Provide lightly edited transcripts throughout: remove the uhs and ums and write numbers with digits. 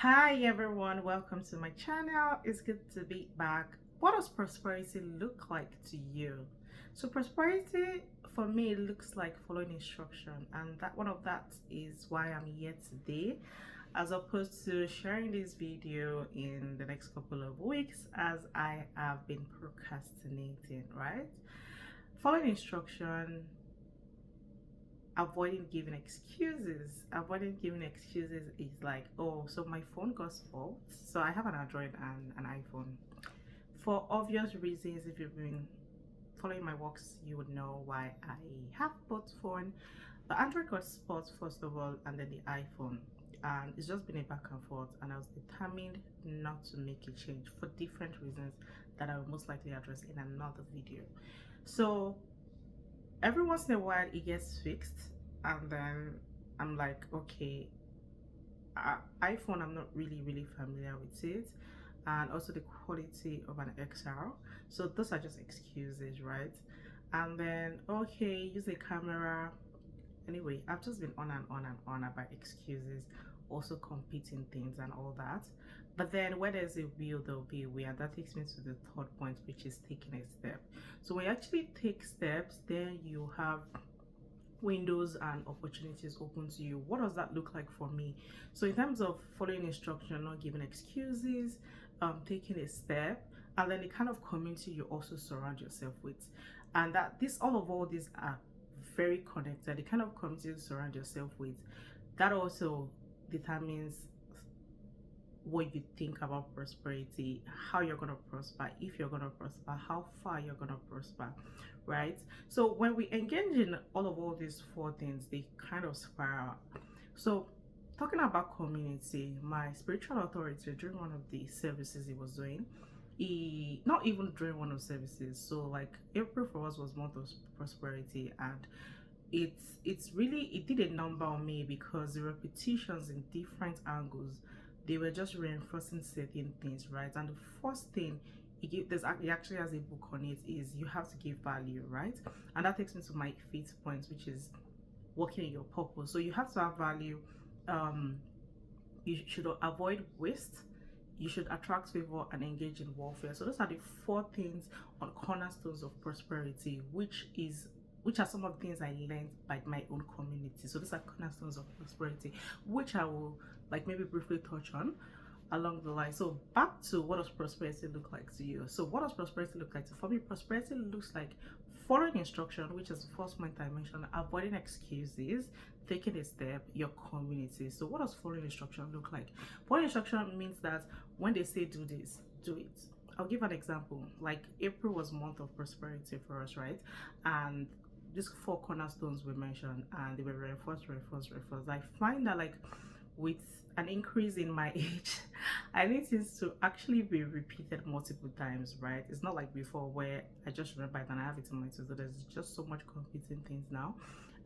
Hi everyone, welcome to my channel. It's good to be back. What does prosperity look like to you? So prosperity for me looks like following instruction, and that one of that is why I'm here today, as opposed to sharing this video in the next couple of weeks as I have been procrastinating, right? Following instruction, avoiding giving excuses is like, oh, so my phone got spoiled. So I have an Android and an iPhone. For obvious reasons, if you've been following my works, you would know why I have both phone. The Android got spoiled first of all, and then the iPhone, and it's just been a back and forth, and I was determined not to make a change for different reasons that I will most likely address in another video. So every once in a while it gets fixed, and then I'm like, okay, iPhone, I'm not really familiar with it, and also the quality of an XR. So those are just excuses, right? And then, okay, use a camera. Anyway, I've just been on and on and on about excuses, also competing things and all that. But then where there's a will, there'll be a way, and that takes me to the third point, which is taking a step. So when you actually take steps, then you have windows and opportunities open to you. What does that look like for me? So in terms of following instruction, not giving excuses, taking a step, and then the kind of community you also surround yourself with, and that this all these are very connected. The kind of community you surround yourself with, that also determines what you think about prosperity, how you're going to prosper, if you're going to prosper, how far you're going to prosper, right? So when we engage in all these four things, they kind of spiral. So talking about community, my spiritual authority, during one of the services he was doing, he, not even during one of the services, so like April for us was month of prosperity, and it's really, it did a number on me because the repetitions in different angles, they were just reinforcing certain things, right? And the first thing he actually has a book on it, is you have to give value, right? And that takes me to my fifth point, which is working in your purpose. So you have to have value. You should avoid waste, you should attract favor, and engage in warfare. So those are the four things on cornerstones of prosperity, which are some of the things I learned by my own community. So these are cornerstones of prosperity, which I will like maybe briefly touch on along the line. So back to, what does prosperity look like to you? So what does prosperity look like to, for me, prosperity looks like following instruction, which is the first point I mentioned, avoiding excuses, taking a step, your community. So what does following instruction look like? Following instruction means that when they say do this, do it. I'll give an example. Like April was month of prosperity for us, right? And these four cornerstones were mentioned, and they were reinforced. I find that like with an increase in my age, I need things to actually be repeated multiple times, right? It's not like before where I just remember it and I have it in my to-do. There's just so much competing things now.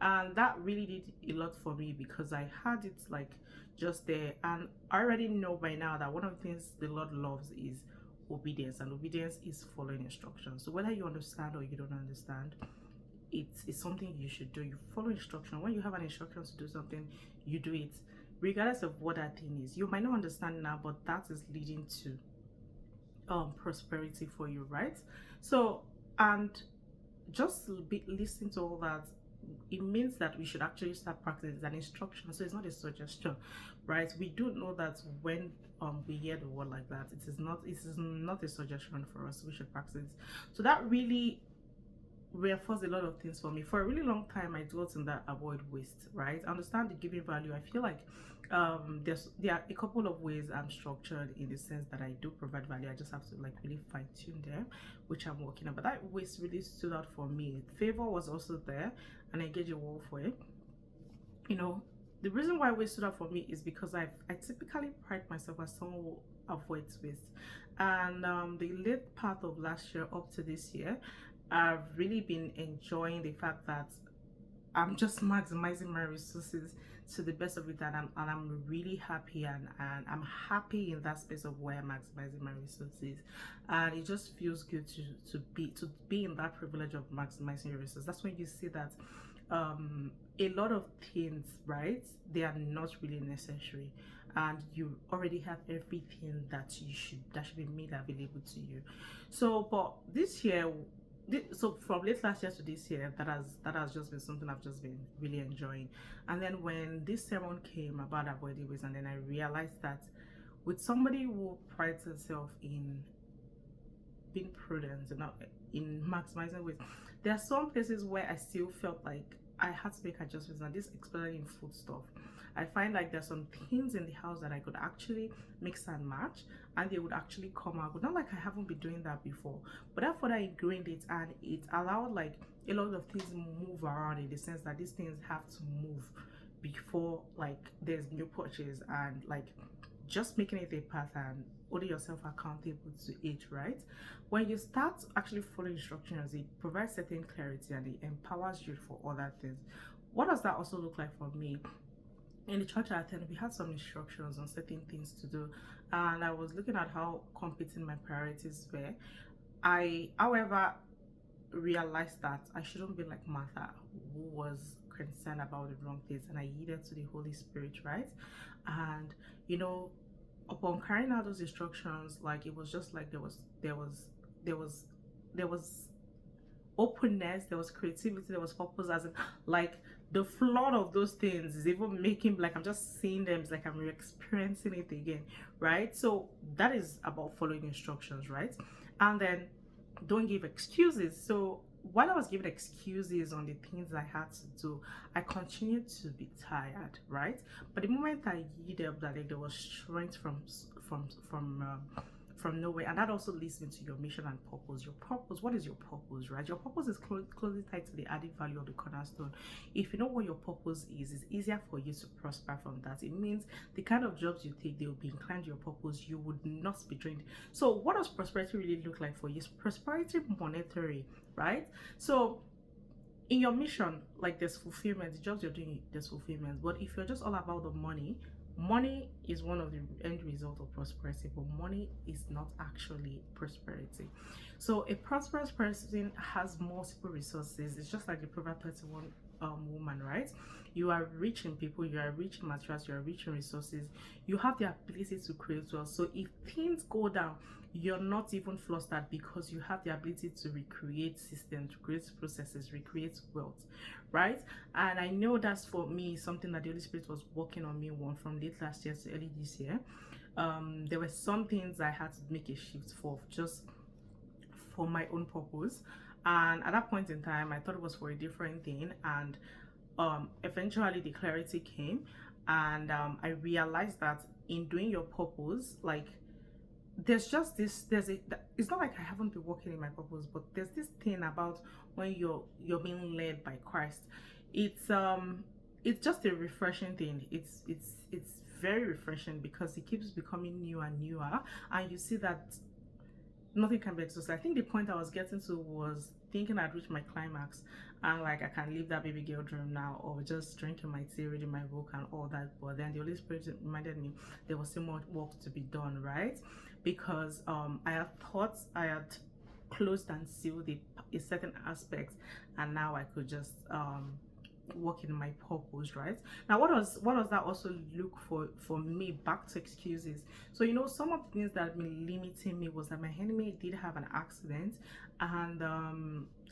And that really did a lot for me because I had it like just there. And I already know by now that one of the things the Lord loves is obedience, and obedience is following instructions. So whether you understand or you don't understand, it's something you should do. You follow instruction. When you have an instruction to do something, you do it regardless of what that thing is. You might not understand now, but that is leading to prosperity for you, right? So, and just be listening to all that, it means that we should actually start practicing an instruction. So it's not a suggestion, right? We do know that when we hear the word like that, it is not a suggestion for us. We should practice. So that really reinforced a lot of things for me. For a really long time, I dwelt in that avoid waste, right? I understand the giving value. I feel like there are a couple of ways I'm structured, in the sense that I do provide value. I just have to like really fine tune them, which I'm working on. But that waste really stood out for me. Favor was also there, and I engage in warfare. You know, the reason why waste stood out for me is because I typically pride myself as someone who avoids waste. And the late part of last year up to this year, I've really been enjoying the fact that I'm just maximizing my resources to the best of it, and I'm really happy, and I'm happy in that space of where I'm maximizing my resources, and it just feels good to be in that privilege of maximizing your resources. That's when you see that a lot of things, right, they are not really necessary, and you already have everything that should be made available to you. So but this year, so from late last year to this year, that has just been something I've just been really enjoying. And then when this sermon came about avoiding waste, and then I realized that with somebody who prides herself in being prudent and not in maximizing waste, there are some places where I still felt like I had to make adjustments, and this especially in food stuff. I find like there's some things in the house that I could actually mix and match, and they would actually come out good. Not like I haven't been doing that before, but that further ingrained it, and it allowed like a lot of things move around, in the sense that these things have to move before like there's new purchase, and like just making it a pattern, holding yourself accountable to it, right? When you start actually following instructions, it provides certain clarity and it empowers you for other things. What does that also look like for me? In the church I attend, we had some instructions on certain things to do, and I was looking at how competing my priorities were. I, however, realized that I shouldn't be like Martha, who was concerned about the wrong things, and I yielded to the Holy Spirit, right? And you know, upon carrying out those instructions, like it was just like there was openness, there was creativity, there was purpose, as in like the flood of those things is even making like I'm just seeing them, it's like I'm experiencing it again, right? So that is about following instructions, right? And then don't give excuses. So while I was giving excuses on the things I had to do, I continued to be tired, right? But the moment I yielded, that like, there was strength from nowhere. And that also leads into your mission and purpose. Your purpose, what is your purpose, right? Your purpose is closely tied to the added value of the cornerstone. If you know what your purpose is, it's easier for you to prosper from that. It means the kind of jobs you take, they will be inclined to your purpose. You would not be drained. So what does prosperity really look like for you? Is prosperity monetary, right? So in your mission, like there's fulfillment, the jobs you're doing, there's fulfillment. But if you're just all about the money, money is one of the end result of prosperity, but money is not actually prosperity. So a prosperous person has multiple resources. It's just like the Proverbs 31 woman, right? You are rich in people, you are rich in materials, you are rich in resources, you have the ability to create wealth. So if things go down, you're not even flustered, because you have the ability to recreate systems, create processes, recreate wealth, right? And I know that's for me something that the Holy Spirit was working on me on from late last year to early this year. There were some things I had to make a shift for, just for my own purpose, and at that point in time I thought it was for a different thing, and eventually the clarity came, and I realized that in doing your purpose, like there's just this, it's not like I haven't been working in my purpose, but there's this thing about when you're being led by Christ. It's just a refreshing thing. It's very refreshing, because it keeps becoming newer and newer, and you see that nothing can be exhausted. I think the point I was getting to was thinking I'd reached my climax, and like I can live that baby girl dream now, or just drinking my tea, reading my book and all that. But then the Holy Spirit reminded me there was still more work to be done, right? Because I had thought I had closed and sealed a certain aspect, and now I could just work in my purpose, right? Now what does that also look for me? Back to excuses. So you know, some of the things that have been limiting me was that my enemy did have an accident, and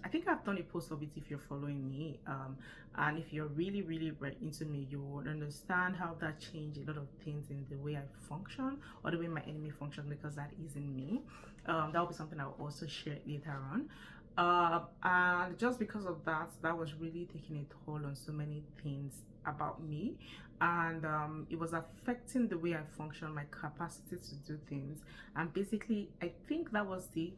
I think I've done a post of it. If you're following me, and if you're really right into me, you would understand how that changed a lot of things in the way I function, or the way my enemy functions, because that isn't me. That will be something I'll also share later on. And just because of that, that was really taking a toll on so many things about me, and it was affecting the way I function, my capacity to do things. And basically I think that was the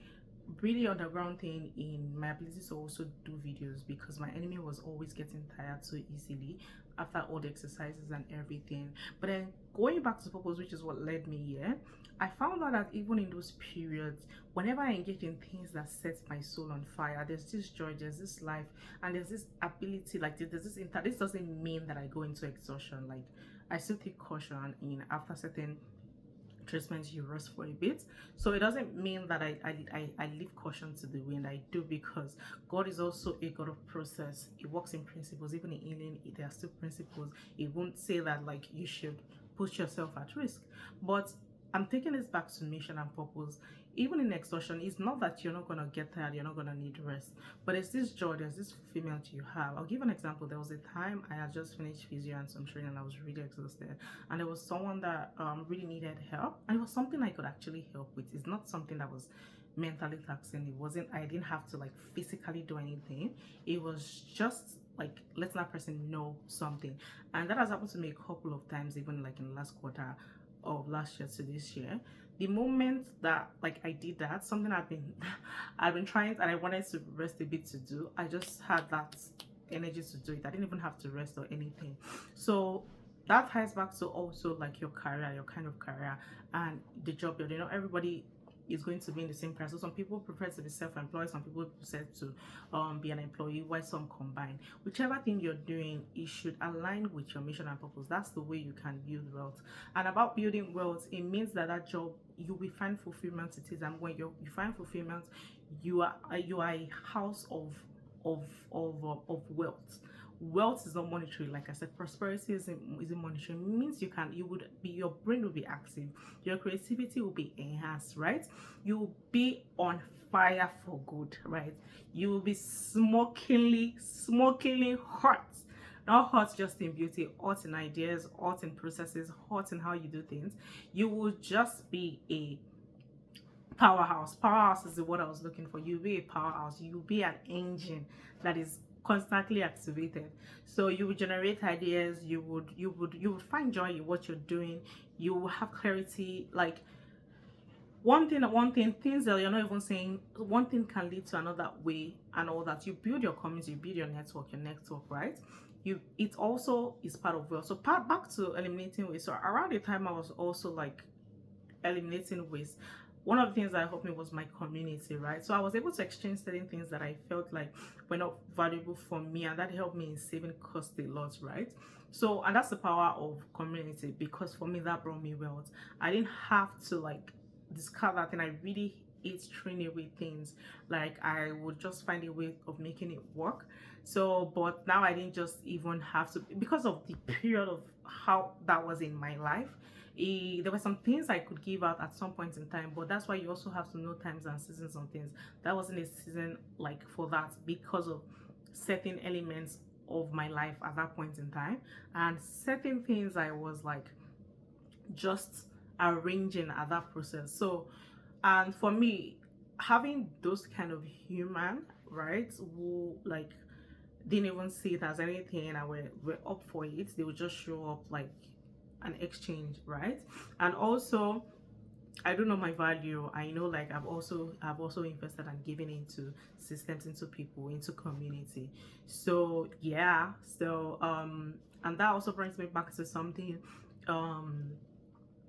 really underground thing in my ability to also do videos, because my enemy was always getting tired so easily after all the exercises and everything. But then going back to purpose, which is what led me here, I found out that even in those periods, whenever I engage in things that set my soul on fire, there's this joy, there's this life, and there's this ability, like there's this this doesn't mean that I go into exhaustion. Like I still take caution in after certain treatment, you rest for a bit. So it doesn't mean that I leave caution to the wind. I do, because God is also a God of process. He works in principles. Even in healing, there are still principles. He won't say that like you should put yourself at risk. But I'm taking this back to mission and purpose. Even in exhaustion, it's not that you're not gonna get tired, you're not gonna need rest, but it's this joy, there's this fulfillment you have. I'll give an example. There was a time I had just finished physio and some training, and I was really exhausted, and there was someone that really needed help, and it was something I could actually help with. It's not something that was mentally taxing. It wasn't, I didn't have to like physically do anything. It was just like letting that person know something, and that has happened to me a couple of times, even like in the last quarter of last year to this year. The moment that like I did that, something I've been trying and I wanted to rest a bit to do, I just had that energy to do it. I didn't even have to rest or anything. So that ties back to also like your career, your kind of career, and the job you're doing. Not everybody is going to be in the same career. So some people prefer to be self-employed, some people prefer to be an employee, while some combine. Whichever thing you're doing, it should align with your mission and purpose. That's the way you can build wealth. And about building wealth, it means that that job, you will find fulfillment. It is, and when you find fulfillment, you are a house of wealth. Wealth is not monetary. Like I said, prosperity isn't monetary. It means your brain will be active, your creativity will be enhanced, right? You will be on fire for good, right? You will be smokingly hot. Not hot just in beauty, hot in ideas, hot in processes, hot in how you do things. You will just be a powerhouse. Powerhouse is the word I was looking for. You'll be a powerhouse. You'll be an engine that is constantly activated. So you would generate ideas. You would find joy in what you're doing. You will have clarity. Like one thing, things that you're not even saying, one thing can lead to another way, and all that. You build your community, you build your network, right? It also is part of wealth. So back to eliminating waste. So around the time I was also like eliminating waste, one of the things that helped me was my community, right? So I was able to exchange certain things that I felt like were not valuable for me, and that helped me in saving cost a lot, right? So, and that's the power of community, because for me that brought me wealth. I didn't have to like discover that, and I really hate throwing away things. Like I would just find a way of making it work. So but now I didn't just even have to, because of the period of how that was in my life. There were some things I could give out at some point in time, but that's why you also have to know times and seasons on things. That wasn't a season like for that, because of certain elements of my life at that point in time, and certain things I was like just arranging at that process. So, and for me, having those kind of human, right, who like didn't even see it as anything and were up for it, they would just show up like an exchange, right? And also I do know my value. I know like I've also invested and given into systems, into people, into community. So yeah, so and that also brings me back to something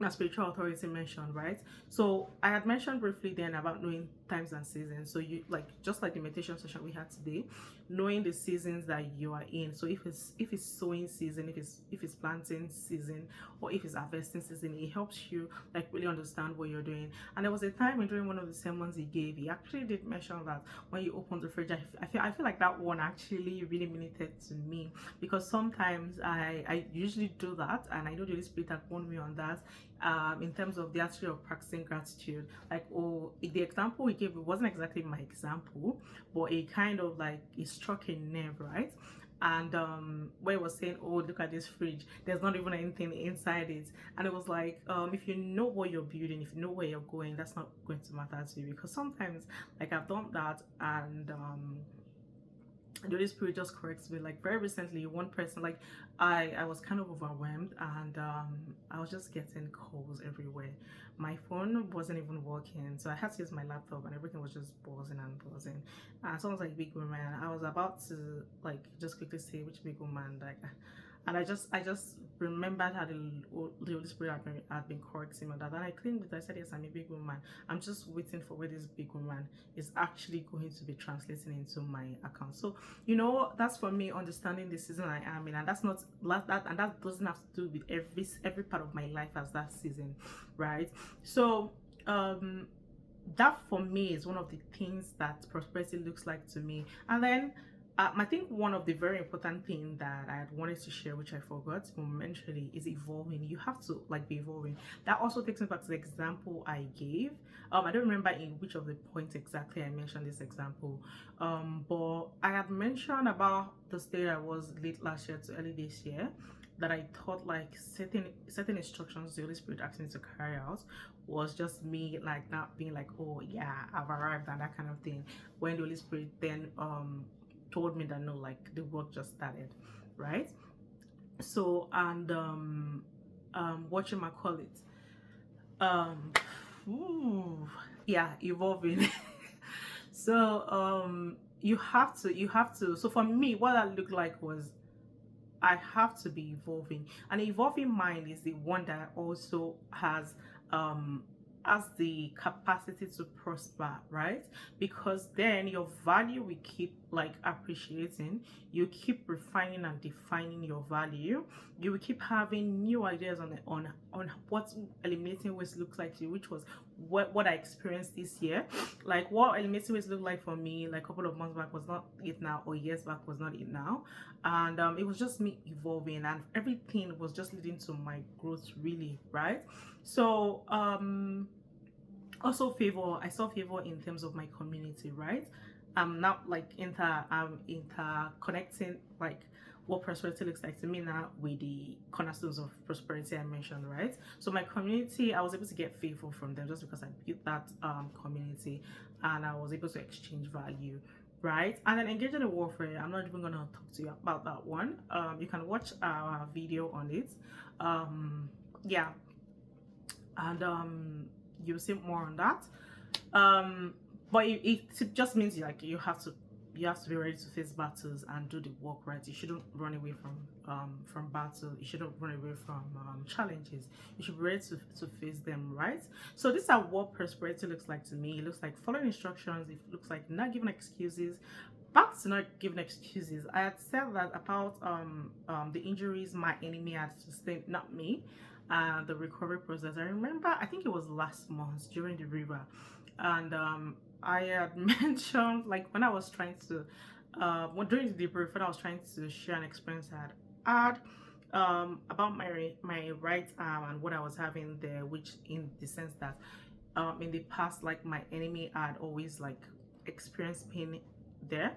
spiritual authority mentioned, right? So I had mentioned briefly then about knowing times and seasons. So you like, just like the meditation session we had today, knowing the seasons that you are in. So if it's sowing season, if it's planting season, or if it's harvesting season, it helps you like really understand what you're doing. And there was a time during one of the sermons he gave, he actually did mention that when you open the fridge, I feel like that one actually really related to me, because sometimes I usually do that, and I know the Holy Spirit had warned me on that. In terms of the aspect of practicing gratitude, like, oh, the example we gave, it wasn't exactly my example, but it kind of like it struck a nerve, right? And where it was saying, oh, look at this fridge, there's not even anything inside it. And it was like, if you know what you're building, if you know where you're going, that's not going to matter to you. Because sometimes like I've done that, and the Holy Spirit just corrects me. Like very recently, one person, like I was kind of overwhelmed, and I was just getting calls everywhere. My phone wasn't even working, so I had to use my laptop, and everything was just buzzing and buzzing. And someone's like, big woman. I was about to like just quickly say which big woman. Like And I just remembered how the Holy Spirit had been correcting me on that. And I claimed it. I said, yes, I'm a big woman. I'm just waiting for where this big woman is actually going to be translating into my account. So, you know, that's for me understanding the season I am in. And that's not that, and that doesn't have to do with every part of my life as that season, right? So, that for me is one of the things that prosperity looks like to me. And then I think one of the very important thing that I had wanted to share, which I forgot momentarily, is evolving. You have to like be evolving. That also takes me back to the example I gave. I don't remember in which of the points exactly I mentioned this example, but I had mentioned about the state I was late last year to early this year, that I thought like certain instructions the Holy Spirit asked me to carry out was just me like not being like, oh yeah, I've arrived and that kind of thing. When the Holy Spirit then told me that no, like the work just started, right? So, and what you might call it, ooh, yeah, evolving. So you have to, so for me what that looked like was I have to be evolving. An evolving mind is the one that also um has the capacity to prosper, right? Because then your value will keep like appreciating, you keep refining and defining your value, you will keep having new ideas on what eliminating waste looks like to you, which was what I experienced this year. Like what eliminating waste looked like for me like a couple of months back was not it now, or years back was not it now. And it was just me evolving, and everything was just leading to my growth, really, right? So also favor, I saw favor in terms of my community, right? I'm not like interconnecting like what prosperity looks like to me now with the cornerstones of prosperity I mentioned, right? So my community, I was able to get favor from them just because I built that community, and I was able to exchange value, right? And then engaging in warfare, I'm not even gonna talk to you about that one. You can watch our video on it. Yeah, and you'll see more on that. But it just means like you have to be ready to face battles and do the work, right? You shouldn't run away from battle. You shouldn't run away from challenges. You should be ready to face them, right? So these are what prosperity looks like to me. It looks like following instructions. It looks like not giving excuses. Back to not giving excuses, I had said that about the injuries my enemy had sustained, not me, the recovery process. I remember, I think it was last month during the river, and I had mentioned like when I was trying to during the debrief, when I was trying to share an experience I had about my right arm and what I was having there, which in the sense that in the past, like my enemy had always like experienced pain there,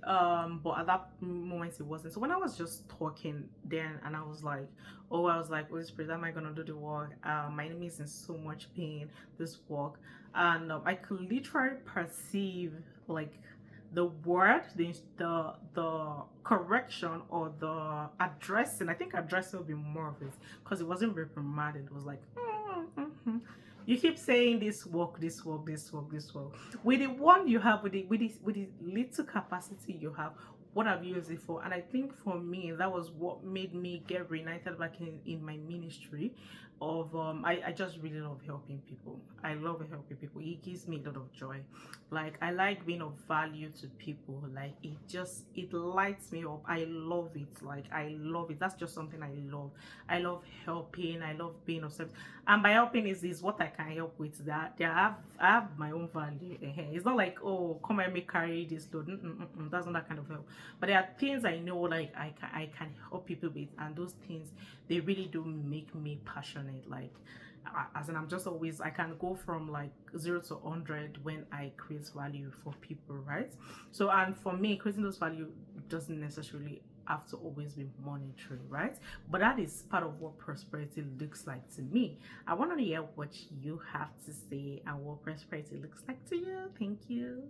but at that moment it wasn't. So when I was just talking then, and I was like, Holy Spirit, am I gonna do the work? My enemy is in so much pain, this work. And I could literally perceive like the word, the correction, or the addressing. I think addressing would be more of it, because it wasn't reprimanded. It was like, you keep saying this work, this work, this work, this work. With the one you have, with the little capacity you have, what have you used it for? And I think for me, that was what made me get reunited back in my ministry. Of I just really love helping people. I love helping people. It gives me a lot of joy. Like I like being of value to people. Like it lights me up. I love it. Like I love it. That's just something I love. I love helping. I love being of service. And by helping is what I can help with. That I have my own value. It's not like, oh, come and me carry this load. That's not that kind of help. But there are things I know like I can help people with, and those things, they really do make me passionate. Like as in, I'm just always, I can go from like 0 to 100 when I create value for people, right? So, and for me, creating those value doesn't necessarily have to always be monetary, right? But that is part of what prosperity looks like to me. I want to hear what you have to say and what prosperity looks like to you. Thank you.